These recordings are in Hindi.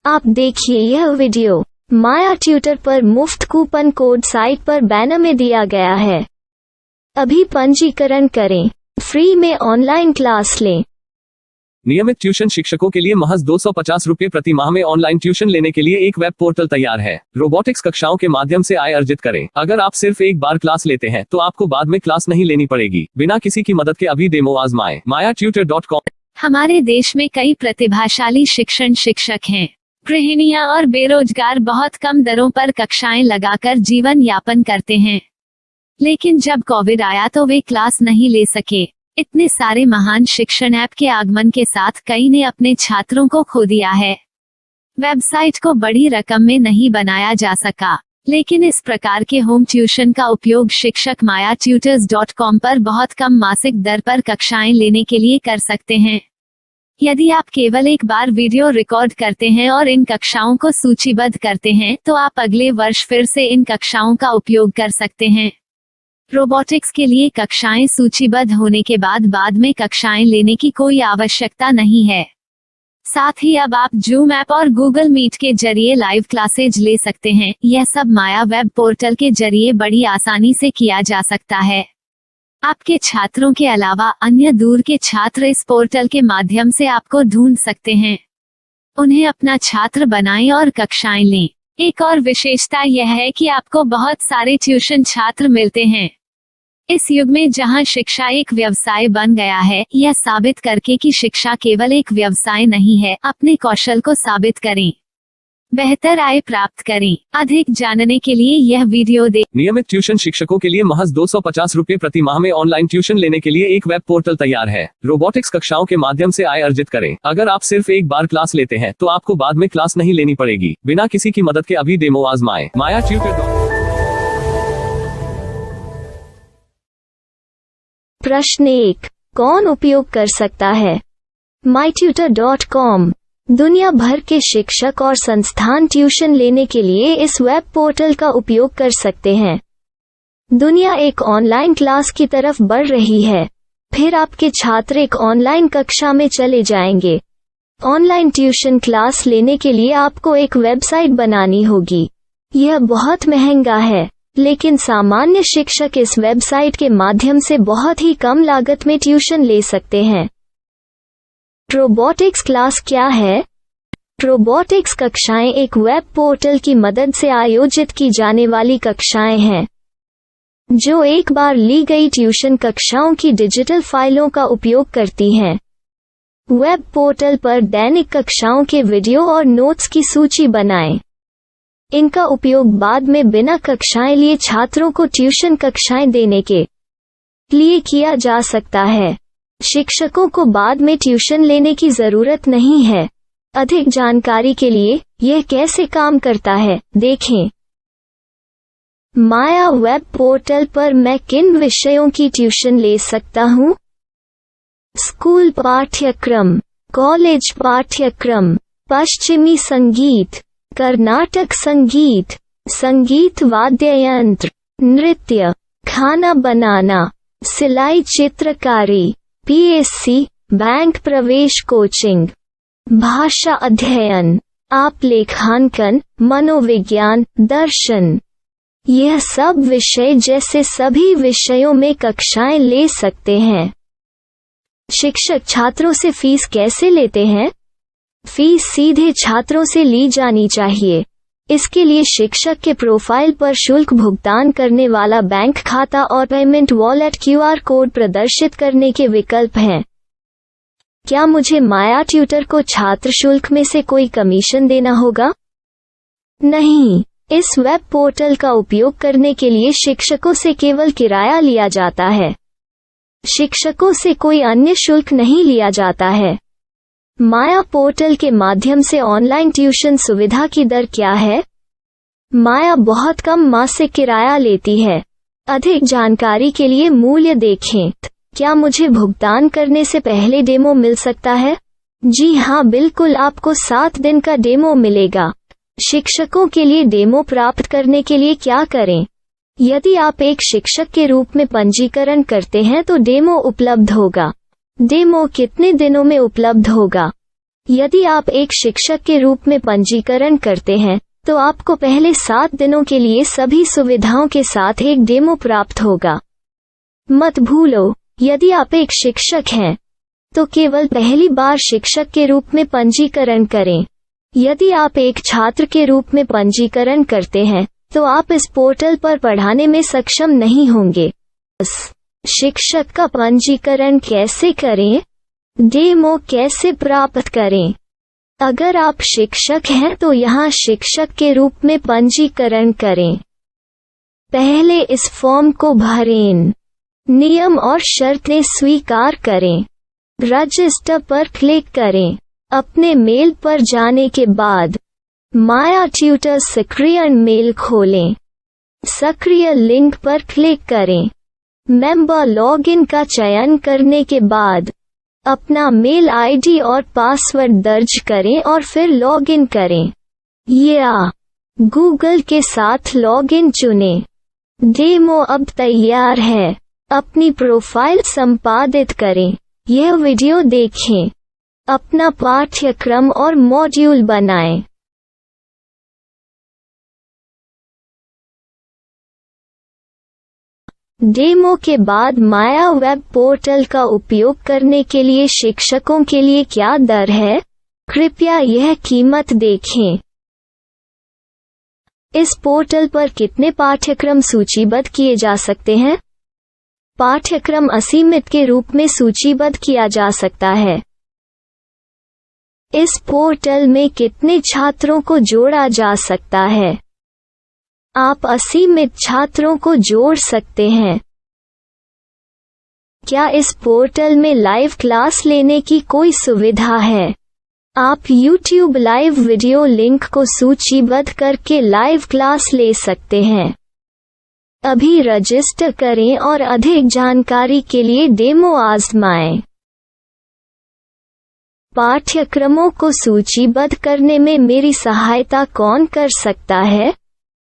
आप देखिए यह वीडियो माया ट्यूटर पर मुफ्त कूपन कोड साइट पर बैनर में दिया गया है। अभी पंजीकरण करें, फ्री में ऑनलाइन क्लास लें। नियमित ट्यूशन शिक्षकों के लिए महज 250 रुपये प्रति माह में ऑनलाइन ट्यूशन लेने के लिए एक वेब पोर्टल तैयार है। रोबोटिक्स कक्षाओं के माध्यम से आय अर्जित करें। अगर आप सिर्फ एक बार क्लास लेते हैं तो आपको बाद में क्लास नहीं लेनी पड़ेगी। बिना किसी की मदद के अभी डेमो आजमाएं। mayatutor.com। हमारे देश में कई प्रतिभाशाली शिक्षक हैं। गृहिणियां और बेरोजगार बहुत कम दरों पर कक्षाएं लगाकर जीवन यापन करते हैं, लेकिन जब कोविड आया तो वे क्लास नहीं ले सके। इतने सारे महान शिक्षण ऐप के आगमन के साथ कई ने अपने छात्रों को खो दिया है। वेबसाइट को बड़ी रकम में नहीं बनाया जा सका, लेकिन इस प्रकार के होम ट्यूशन का उपयोग शिक्षक mayatutors.com पर बहुत कम मासिक दर पर कक्षाएं लेने के लिए कर सकते हैं। यदि आप केवल एक बार वीडियो रिकॉर्ड करते हैं और इन कक्षाओं को सूचीबद्ध करते हैं तो आप अगले वर्ष फिर से इन कक्षाओं का उपयोग कर सकते हैं। रोबोटिक्स के लिए कक्षाएं सूचीबद्ध होने के बाद में कक्षाएं लेने की कोई आवश्यकता नहीं है। साथ ही अब आप जूम ऐप और गूगल मीट के जरिए लाइव क्लासेज ले सकते हैं। यह सब माया वेब पोर्टल के जरिए बड़ी आसानी से किया जा सकता है। आपके छात्रों के अलावा अन्य दूर के छात्र इस पोर्टल के माध्यम से आपको ढूंढ सकते हैं। उन्हें अपना छात्र बनाएं और कक्षाएं लें। एक और विशेषता यह है कि आपको बहुत सारे ट्यूशन छात्र मिलते हैं। इस युग में जहां शिक्षा एक व्यवसाय बन गया है, यह साबित करके कि शिक्षा केवल एक व्यवसाय नहीं है, अपने कौशल को साबित करें, बेहतर आय प्राप्त करें। अधिक जानने के लिए यह वीडियो देखें। नियमित ट्यूशन शिक्षकों के लिए महज 250 रुपये प्रति माह में ऑनलाइन ट्यूशन लेने के लिए एक वेब पोर्टल तैयार है। रोबोटिक्स कक्षाओं के माध्यम से आय अर्जित करें। अगर आप सिर्फ एक बार क्लास लेते हैं तो आपको बाद में क्लास नहीं लेनी पड़ेगी। बिना किसी की मदद के अभी डेमो आजमाएं। mayatutor.com। प्रश्न 1, कौन उपयोग कर सकता है? mytutor.com दुनिया भर के शिक्षक और संस्थान ट्यूशन लेने के लिए इस वेब पोर्टल का उपयोग कर सकते हैं। दुनिया एक ऑनलाइन क्लास की तरफ बढ़ रही है। फिर आपके छात्र एक ऑनलाइन कक्षा में चले जाएंगे। ऑनलाइन ट्यूशन क्लास लेने के लिए आपको एक वेबसाइट बनानी होगी। यह बहुत महंगा है, लेकिन सामान्य शिक्षक इस वेबसाइट के माध्यम से बहुत ही कम लागत में ट्यूशन ले सकते हैं। रोबोटिक्स क्लास क्या है? रोबोटिक्स कक्षाएं एक वेब पोर्टल की मदद से आयोजित की जाने वाली कक्षाएं हैं, जो एक बार ली गई ट्यूशन कक्षाओं की डिजिटल फाइलों का उपयोग करती हैं। वेब पोर्टल पर दैनिक कक्षाओं के वीडियो और नोट्स की सूची बनाएं। इनका उपयोग बाद में बिना कक्षाएं लिए छात्रों को ट्यूशन कक्षाएं देने के लिए किया जा सकता है। शिक्षकों को बाद में ट्यूशन लेने की जरूरत नहीं है। अधिक जानकारी के लिए यह कैसे काम करता है, देखें। माया वेब पोर्टल पर मैं किन विषयों की ट्यूशन ले सकता हूँ? स्कूल पाठ्यक्रम, कॉलेज पाठ्यक्रम, पश्चिमी संगीत, कर्नाटक संगीत, संगीत वाद्य यंत्र, नृत्य, खाना बनाना, सिलाई चित्रकारी, पीएससी, बैंक प्रवेश कोचिंग, भाषा अध्ययन, आप लेखांकन, मनोविज्ञान, दर्शन। यह सब विषय जैसे सभी विषयों में कक्षाएं ले सकते हैं। शिक्षक छात्रों से फीस कैसे लेते हैं? फीस सीधे छात्रों से ली जानी चाहिए। इसके लिए शिक्षक के प्रोफाइल पर शुल्क भुगतान करने वाला बैंक खाता और पेमेंट वॉलेट QR कोड प्रदर्शित करने के विकल्प हैं। क्या मुझे माया ट्यूटर को छात्र शुल्क में से कोई कमीशन देना होगा? नहीं, इस वेब पोर्टल का उपयोग करने के लिए शिक्षकों से केवल किराया लिया जाता है। शिक्षकों से कोई अन्य शुल्क नहीं लिया जाता है। माया पोर्टल के माध्यम से ऑनलाइन ट्यूशन सुविधा की दर क्या है? माया बहुत कम मासिक किराया लेती है। अधिक जानकारी के लिए मूल्य देखें। क्या मुझे भुगतान करने से पहले डेमो मिल सकता है? जी हाँ, बिल्कुल, आपको 7 दिन का डेमो मिलेगा। शिक्षकों के लिए डेमो प्राप्त करने के लिए क्या करें? यदि आप एक शिक्षक के रूप में पंजीकरण करते हैं तो डेमो उपलब्ध होगा। डेमो कितने दिनों में उपलब्ध होगा? यदि आप एक शिक्षक के रूप में पंजीकरण करते हैं तो आपको पहले 7 दिनों के लिए सभी सुविधाओं के साथ एक डेमो प्राप्त होगा। मत भूलो, यदि आप एक शिक्षक हैं तो केवल पहली बार शिक्षक के रूप में पंजीकरण करें। यदि आप एक छात्र के रूप में पंजीकरण करते हैं तो आप इस पोर्टल पर पढ़ाने में सक्षम नहीं होंगे। शिक्षक का पंजीकरण कैसे करें? डेमो कैसे प्राप्त करें? अगर आप शिक्षक हैं तो यहाँ शिक्षक के रूप में पंजीकरण करें। पहले इस फॉर्म को भरें, नियम और शर्तें स्वीकार करें, रजिस्टर पर क्लिक करें। अपने मेल पर जाने के बाद माया ट्यूटर सक्रिय मेल खोलें। सक्रिय लिंक पर क्लिक करें। मेंबर लॉगिन का चयन करने के बाद अपना मेल आईडी और पासवर्ड दर्ज करें और फिर लॉगिन करें या गूगल के साथ लॉगिन चुनें। डेमो अब तैयार है। अपनी प्रोफाइल संपादित करें। यह वीडियो देखें। अपना पाठ्यक्रम और मॉड्यूल बनाएं। डेमो के बाद माया वेब पोर्टल का उपयोग करने के लिए शिक्षकों के लिए क्या दर है? कृपया यह कीमत देखें। इस पोर्टल पर कितने पाठ्यक्रम सूचीबद्ध किए जा सकते हैं? पाठ्यक्रम असीमित के रूप में सूचीबद्ध किया जा सकता है। इस पोर्टल में कितने छात्रों को जोड़ा जा सकता है? आप असीमित छात्रों को जोड़ सकते हैं। क्या इस पोर्टल में लाइव क्लास लेने की कोई सुविधा है? आप YouTube लाइव वीडियो लिंक को सूचीबद्ध करके लाइव क्लास ले सकते हैं। अभी रजिस्टर करें और अधिक जानकारी के लिए डेमो आजमाएं। पाठ्यक्रमों को सूचीबद्ध करने में मेरी सहायता कौन कर सकता है?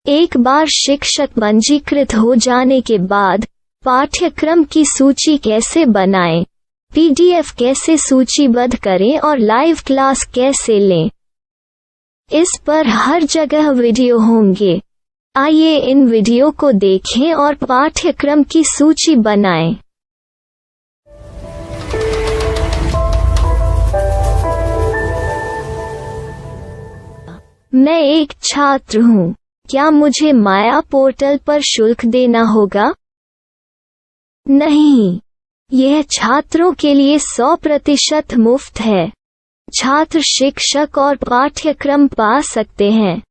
एक बार शिक्षक पंजीकृत हो जाने के बाद पाठ्यक्रम की सूची कैसे बनाएं, PDF कैसे सूचीबद्ध करें और लाइव क्लास कैसे लें, इस पर हर जगह वीडियो होंगे। आइए इन वीडियो को देखें और पाठ्यक्रम की सूची बनाएं। मैं एक छात्र हूँ। क्या मुझे माया पोर्टल पर शुल्क देना होगा? नहीं, यह छात्रों के लिए 100% मुफ्त है। छात्र शिक्षक और पाठ्यक्रम पा सकते हैं,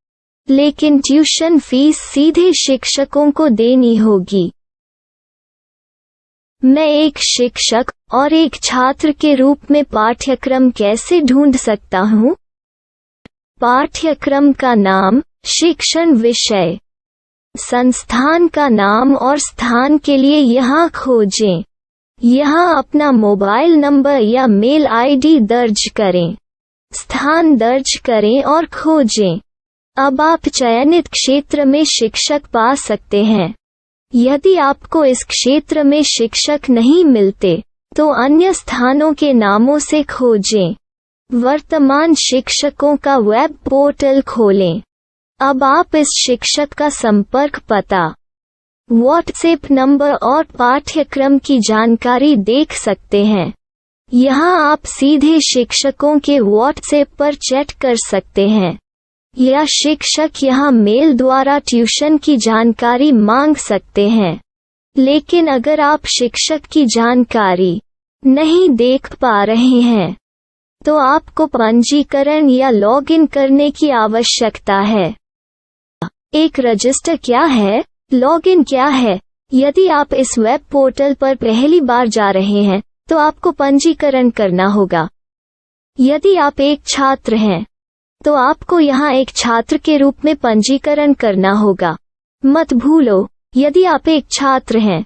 लेकिन ट्यूशन फीस सीधे शिक्षकों को देनी होगी। मैं एक शिक्षक और एक छात्र के रूप में पाठ्यक्रम कैसे ढूंढ सकता हूँ? पाठ्यक्रम का नाम, शिक्षण विषय, संस्थान का नाम और स्थान के लिए यहाँ खोजें। यहाँ अपना मोबाइल नंबर या मेल आईडी दर्ज करें। स्थान दर्ज करें और खोजें। अब आप चयनित क्षेत्र में शिक्षक पा सकते हैं। यदि आपको इस क्षेत्र में शिक्षक नहीं मिलते तो अन्य स्थानों के नामों से खोजें। वर्तमान शिक्षकों का वेब पोर्टल खोलें। अब आप इस शिक्षक का संपर्क पता, व्हाट्सएप नंबर और पाठ्यक्रम की जानकारी देख सकते हैं। यहाँ आप सीधे शिक्षकों के व्हाट्सएप पर चैट कर सकते हैं या शिक्षक यहाँ मेल द्वारा ट्यूशन की जानकारी मांग सकते हैं। लेकिन अगर आप शिक्षक की जानकारी नहीं देख पा रहे हैं तो आपको पंजीकरण या लॉगिन करने की आवश्यकता है। एक रजिस्टर क्या है? लॉगिन क्या है? यदि आप इस वेब पोर्टल पर पहली बार जा रहे हैं तो आपको पंजीकरण करना होगा। यदि आप एक छात्र हैं तो आपको यहाँ एक छात्र के रूप में पंजीकरण करना होगा। मत भूलो, यदि आप एक छात्र हैं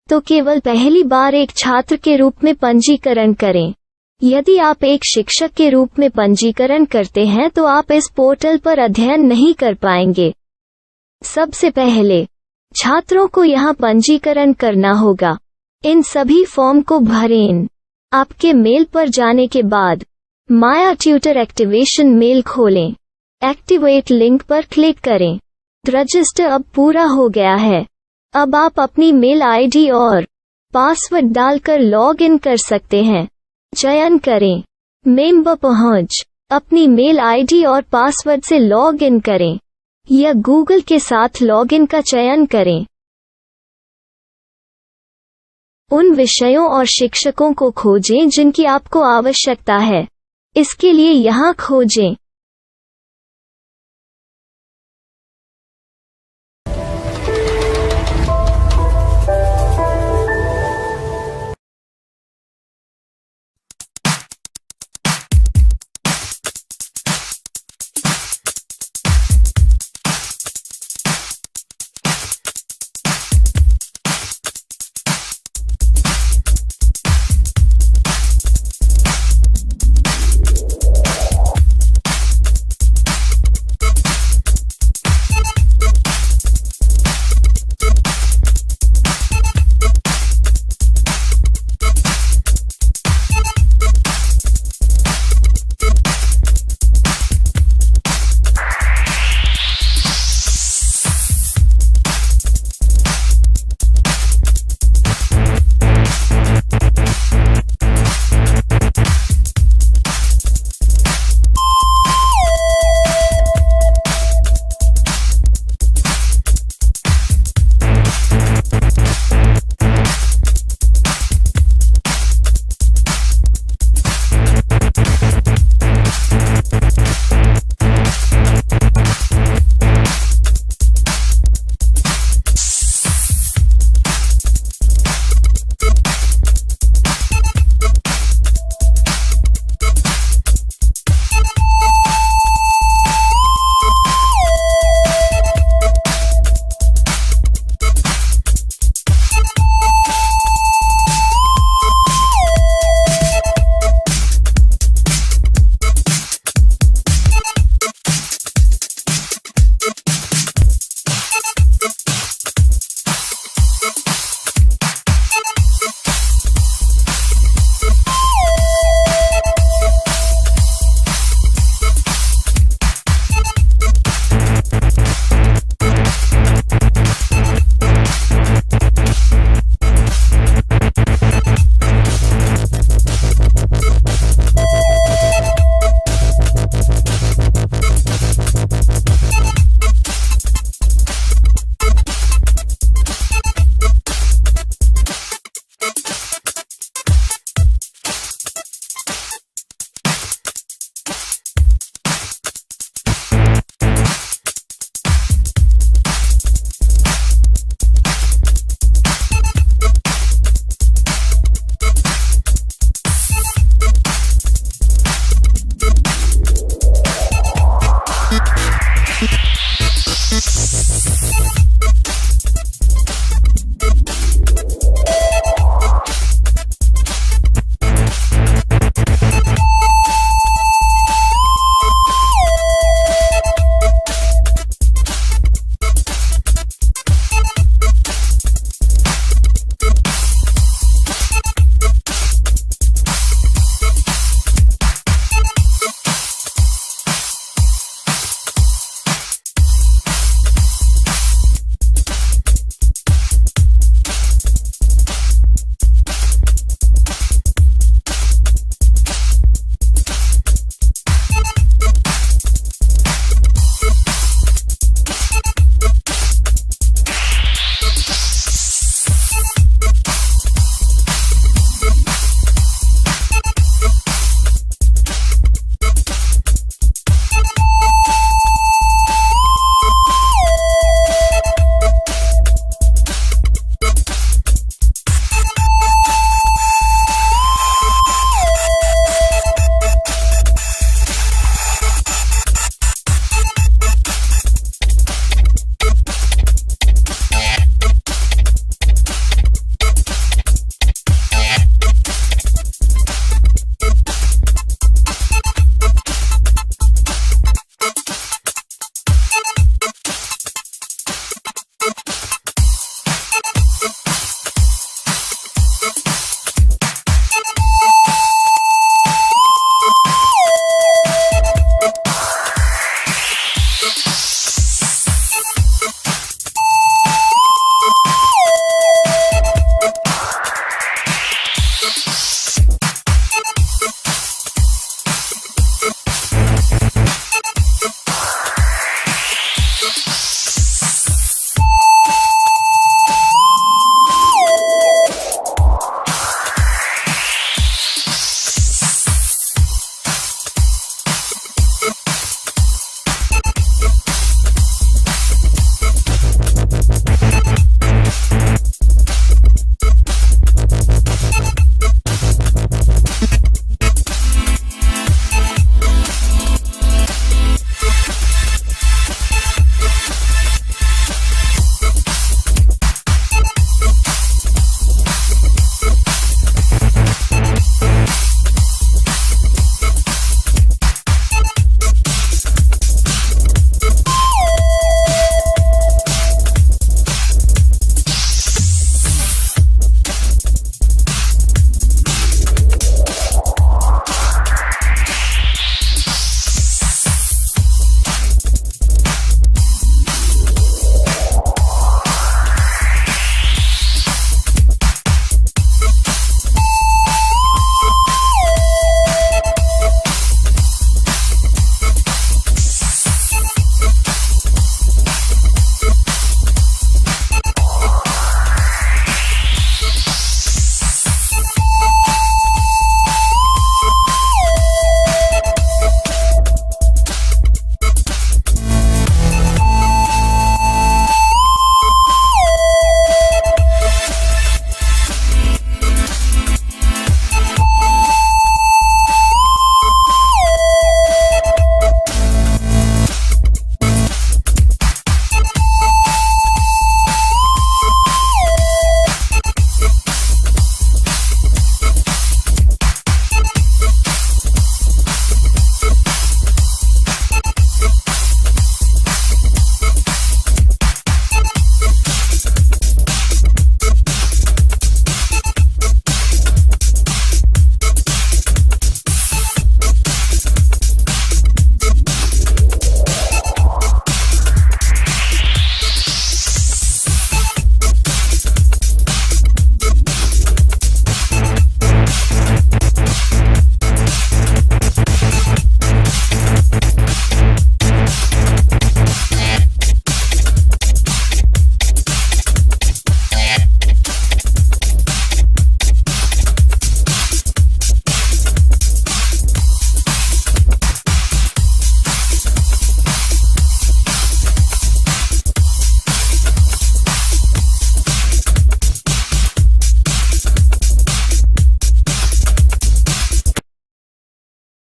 तो केवल पहली बार एक छात्र के रूप में पंजीकरण करें। यदि आप एक शिक्षक के रूप में पंजीकरण करते हैं तो आप इस पोर्टल पर अध्ययन नहीं कर पाएंगे। सबसे पहले छात्रों को यहाँ पंजीकरण करना होगा। इन सभी फॉर्म को भरें। आपके मेल पर जाने के बाद माया ट्यूटर एक्टिवेशन मेल खोलें। एक्टिवेट लिंक पर क्लिक करें। रजिस्टर अब पूरा हो गया है। अब आप अपनी मेल आईडी और पासवर्ड डालकर लॉग इन कर सकते हैं। चयन करें मेंबर पहुंच। अपनी मेल आईडी और पासवर्ड से लॉग इन करें या गूगल के साथ लॉग इन का चयन करें। उन विषयों और शिक्षकों को खोजें जिनकी आपको आवश्यकता है। इसके लिए यहाँ खोजें।